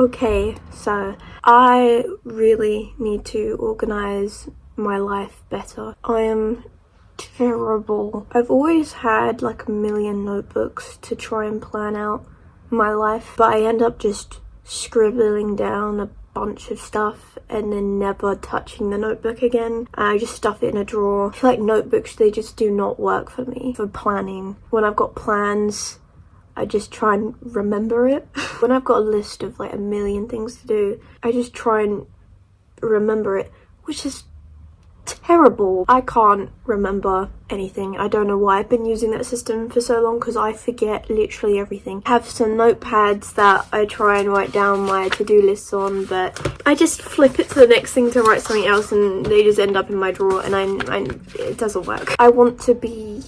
Okay, so I really need to organize my life better. I am terrible. I've always had like a million notebooks to try and plan out my life, but I end up just scribbling down a bunch of stuff and then never touching the notebook again. I just stuff it in a drawer. I feel like notebooks, they just do not work for me for planning. When I've got plans, I just try and remember it. When I've got a list of like a million things to do, I just try and remember it, which is terrible. I can't remember anything. I don't know why I've been using that system for so long, because I forget literally everything. I have some notepads that I try and write down my to-do lists on, but I just flip it to the next thing to write something else and they just end up in my drawer, and it doesn't work. I want to be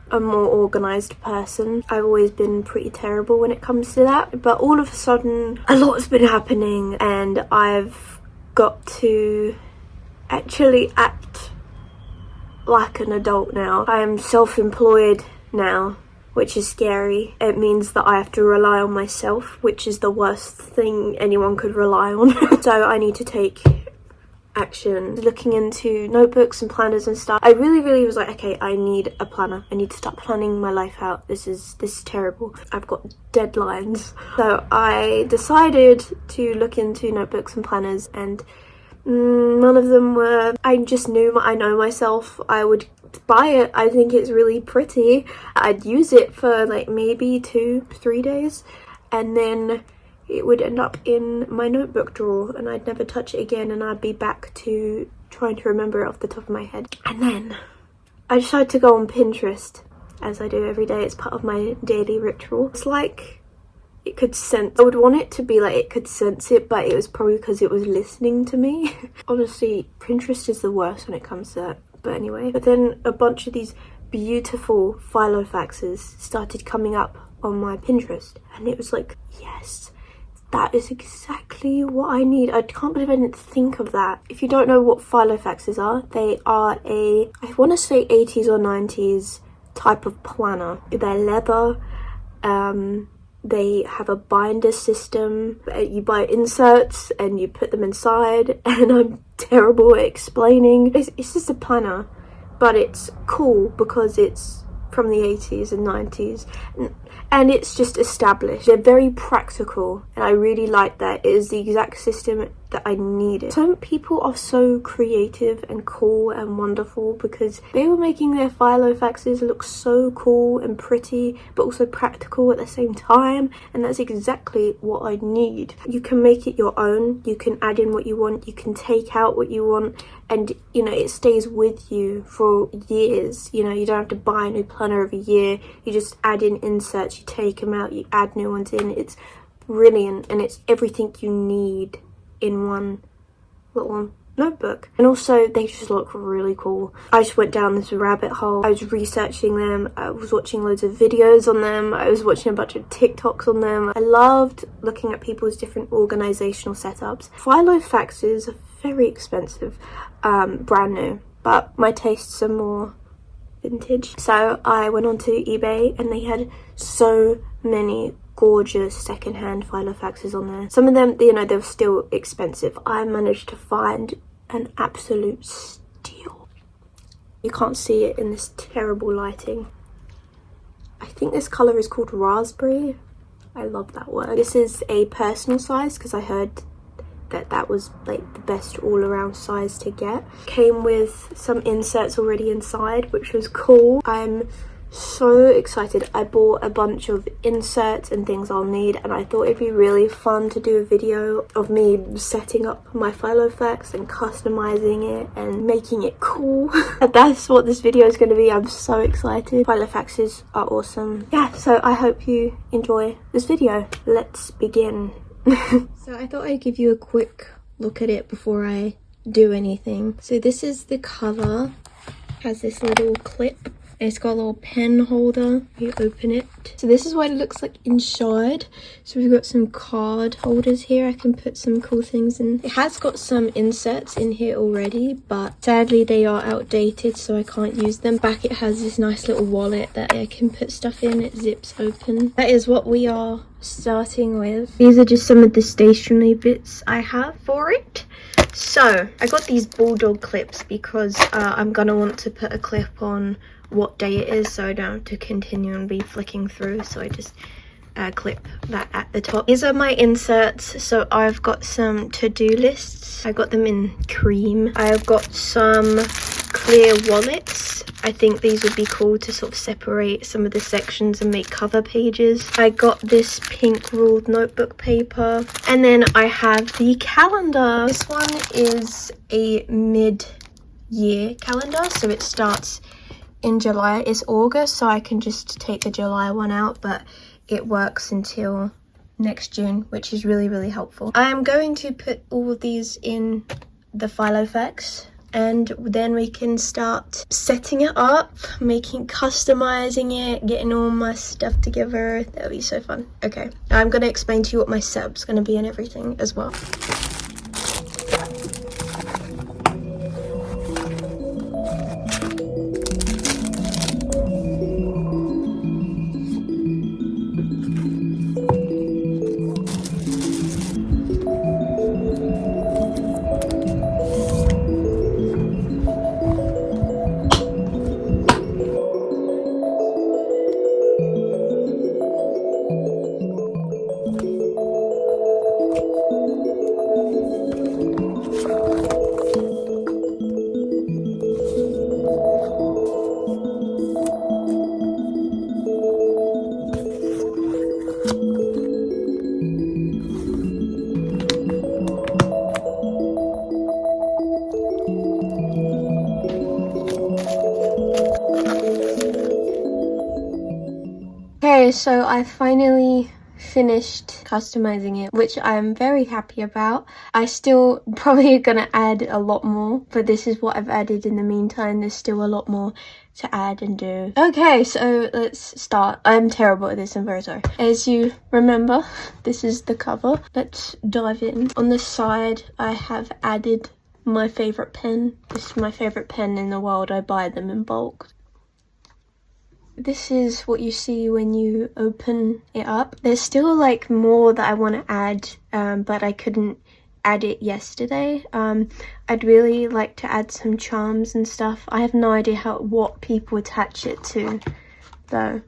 a more organized person. I've always been pretty terrible when it comes to that, but all of a sudden a lot's been happening and I've got to actually act like an adult now. I am self-employed now, which is scary. It means that I have to rely on myself, which is the worst thing anyone could rely on. So I need to take action. Looking into notebooks and planners and stuff, I really was like, okay, I need a planner. I need to start planning my life out. This is terrible. I've got deadlines. So I decided to look into notebooks and planners, and none of them were. I just knew, I know myself, I would buy it. I think it's really pretty. I'd use it for like maybe 2-3 days, and then it would end up in my notebook drawer and I'd never touch it again, and I'd be back to trying to remember it off the top of my head. And then I decided to go on Pinterest, as I do every day. It's part of my daily ritual. It's like it could sense. I would want it to be like it could sense it, but it was probably because it was listening to me. Honestly, Pinterest is the worst when it comes to that. But anyway, but then a bunch of these beautiful Filofaxes started coming up on my Pinterest, and it was like, yes, that is exactly what I need. I can't believe I didn't think of that. If you don't know what Filofaxes are, they are I want to say 80s or 90s type of planner. They're leather. They have a binder system. You buy inserts and you put them inside, and I'm terrible at explaining. It's just a planner, but it's cool because it's from the 80s and 90s, and it's just established. They're very practical, and I really like that. It is the exact system that I needed. Some people are so creative and cool and wonderful because they were making their Filofaxes look so cool and pretty, but also practical at the same time, and that's exactly what I need. You can make it your own. You can add in what you want. You can take out what you want, and you know, it stays with you for years. You know, you don't have to buy a new planner every year. You just add in inserts, you take them out, you add new ones in. It's brilliant, and it's everything you need in one little notebook. And also, they just look really cool. I just went down this rabbit hole. I was researching them. I was watching loads of videos on them. I was watching a bunch of TikToks on them. I loved looking at people's different organizational setups. Filofaxes are very expensive, brand new, but my tastes are more vintage. So I went onto eBay, and they had so many gorgeous secondhand Filofaxes on there. Some of them, you know, they're still expensive. I managed to find an absolute steal. You can't see it in this terrible lighting. I think this colour is called raspberry. I love that word. This is a personal size because I heard that was like the best all-around size to get. Came with some inserts already inside, which was cool. I'm so excited. I bought a bunch of inserts and things I'll need, and I thought it'd be really fun to do a video of me setting up my Filofax and customizing it and making it cool. That's what this video is going to be. I'm so excited. Filofaxes are awesome. Yeah, so I hope you enjoy this video. Let's begin. So I thought I'd give you a quick look at it before I do anything. So this is the cover. Has this little clip It's got a little pen holder. You open it. So this is what it looks like inside. So we've got some card holders here. I can put some cool things in. It has got some inserts in here already, but sadly they are outdated, so I can't use them. Back it has this nice little wallet that I can put stuff in. It zips open. That is what we are starting with. These are just some of the stationery bits I have for it. So I got these bulldog clips because I'm gonna want to put a clip on what day it is, so I don't have to continue and be flicking through. So I just clip that at the top. These are my inserts. So I've got some to-do lists. I got them in cream. I've got some clear wallets. I think these would be cool to sort of separate some of the sections and make cover pages. I got this pink ruled notebook paper, and then I have the calendar. This one is a mid-year calendar, so it starts in July. It's August, so I can just take the July one out, but it works until next June, which is really, really helpful. I am going to put all of these in the Filofax, and then we can start setting it up, customizing it, getting all my stuff together. That'll be so fun. Okay, I'm gonna explain to you what my setup's gonna be and everything as well. Okay, so I finally finished customizing it, which I'm very happy about. I still probably gonna add a lot more, but this is what I've added in the meantime. There's still a lot more to add and do. Okay, so let's start. I'm terrible at this, I'm very sorry. As you remember, this is the cover. Let's dive in. On the side, I have added my favorite pen. This is my favorite pen in the world. I buy them in bulk. This is what you see when you open it up. There's still like more that I want to add, but I couldn't add it yesterday. I'd really like to add some charms and stuff. I have no idea what people attach it to though,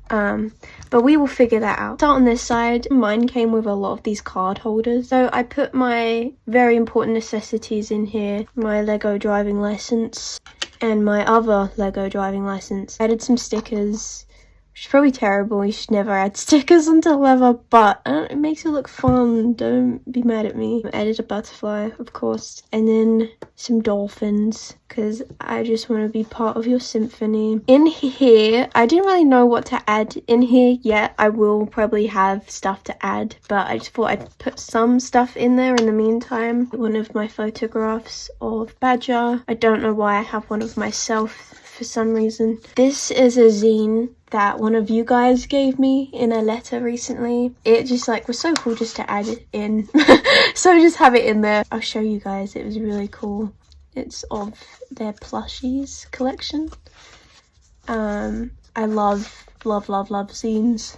but we will figure that out. Start on this side. Mine came with a lot of these card holders, so I put my very important necessities in here. My Lego driving license and my other Lego driving license. I added some stickers, which is probably terrible. You should never add stickers onto leather, but it makes it look fun. Don't be mad at me. I added a butterfly, of course, and then some dolphins, because I just want to be part of your symphony. In here, I didn't really know what to add in here yet. I will probably have stuff to add, but I just thought I'd put some stuff in there in the meantime. One of my photographs of Badger. I don't know why I have one of myself for some reason. This is a zine that one of you guys gave me in a letter recently. It just like was so cool just to add it in. So just have it in there. I'll show you guys. It was really cool. It's of their plushies collection. I love zines.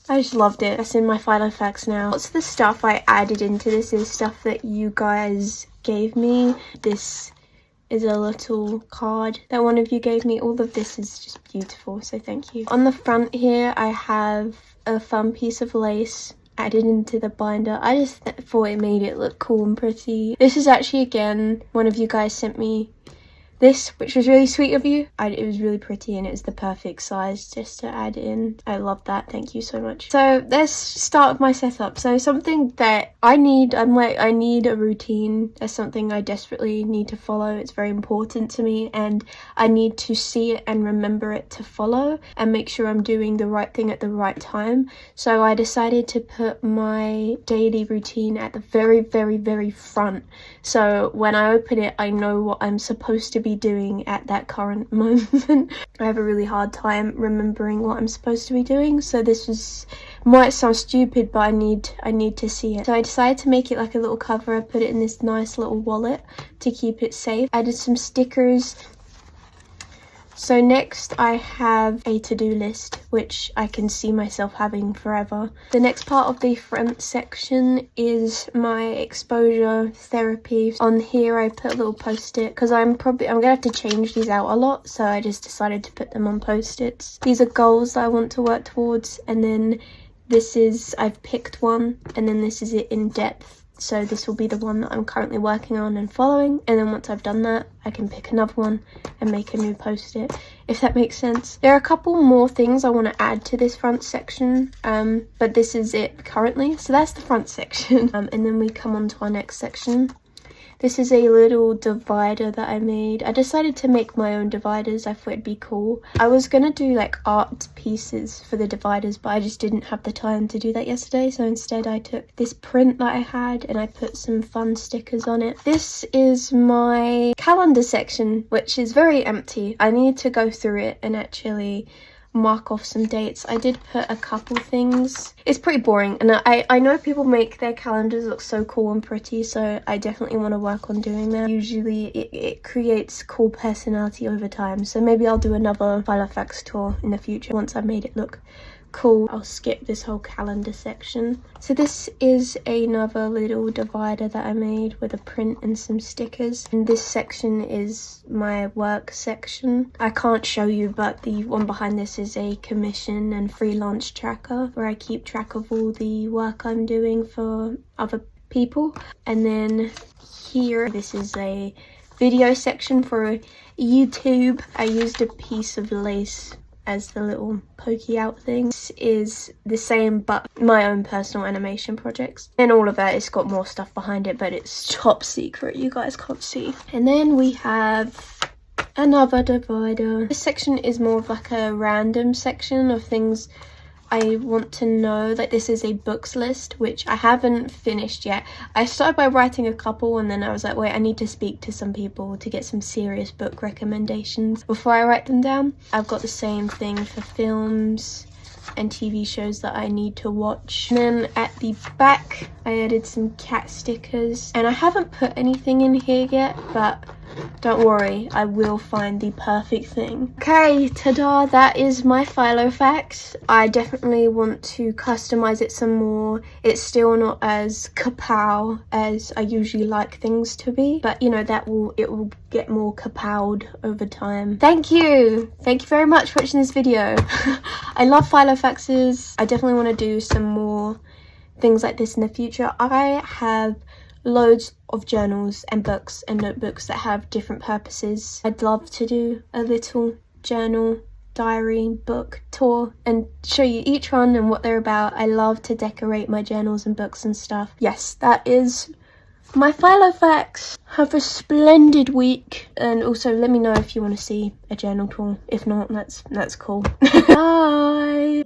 I just loved it. That's in my Filofax now. What's the stuff I added into this is stuff that you guys gave me. This is a little card that one of you gave me. All of this is just beautiful, so thank you. On the front here, I have a fun piece of lace added into the binder. I just thought it made it look cool and pretty. This is actually, again, one of you guys sent me this, which was really sweet of you. It was really pretty and it was the perfect size just to add in. I love that. Thank you so much. So let's start with my setup. So something that I need, I need a routine. There's something I desperately need to follow. It's very important to me and I need to see it and remember it to follow and make sure I'm doing the right thing at the right time. So I decided to put my daily routine at the very, very, very front. So when I open it, I know what I'm supposed to be be doing at that current moment. I have a really hard time remembering what I'm supposed to be doing, so this might sound stupid, but I need to see it. So I decided to make it like a little cover. I put it in this nice little wallet to keep it safe. Added some stickers. So next I have a to-do list, which I can see myself having forever. The next part of the front section is my exposure therapy. On here I put a little post-it because I'm gonna have to change these out a lot, so I just decided to put them on post-its. These are goals that I want to work towards, and then this is, I've picked one, and then this is it in depth. So this will be the one that I'm currently working on and following, and then once I've done that, I can pick another one and make a new post-it, if that makes sense. There are a couple more things I want to add to this front section, but this is it currently. So that's the front section, and then we come on to our next section. This is a little divider that I made. I decided to make my own dividers. I thought it'd be cool. I was gonna do like art pieces for the dividers, but I just didn't have the time to do that yesterday. So instead I took this print that I had and I put some fun stickers on it. This is my calendar section, which is very empty. I need to go through it and actually mark off some dates. I did put a couple things. It's pretty boring, and I know people make their calendars look so cool and pretty, so I definitely want to work on doing that. Usually it creates cool personality over time, so maybe I'll do another Filofax tour in the future once I've made it look cool. I'll skip this whole calendar section. So this is another little divider that I made with a print and some stickers, and this section is my work section. I can't show you, but the one behind this is a commission and freelance tracker where I keep track of all the work I'm doing for other people. And then here, this is a video section for YouTube. I used a piece of lace as the little pokey out thing. This is the same, but my own personal animation projects. And all of that, it's got more stuff behind it, but it's top secret. You guys can't see. And then we have another divider. This section is more of like a random section of things I want to know. Like this is a books list, which I haven't finished yet. I started by writing a couple, and then I was like, wait, I need to speak to some people to get some serious book recommendations before I write them down. I've got the same thing for films and TV shows that I need to watch. And then at the back, I added some cat stickers, and I haven't put anything in here yet, but don't worry, I will find the perfect thing. Okay, ta-da, that is my Filofax. I definitely want to customize it some more. It's still not as kapow as I usually like things to be, but you know, it will get more kapowed over time. Thank you very much for watching this video. I love Filofaxes. I definitely want to do some more things like this in the future. I have loads of journals and books and notebooks that have different purposes. I'd love to do a little journal, diary, book tour and show you each one and what they're about. I love to decorate my journals and books and stuff. Yes, that is my Filofax. Have a splendid week, and also let me know if you want to see a journal tour. If not, that's cool. Bye.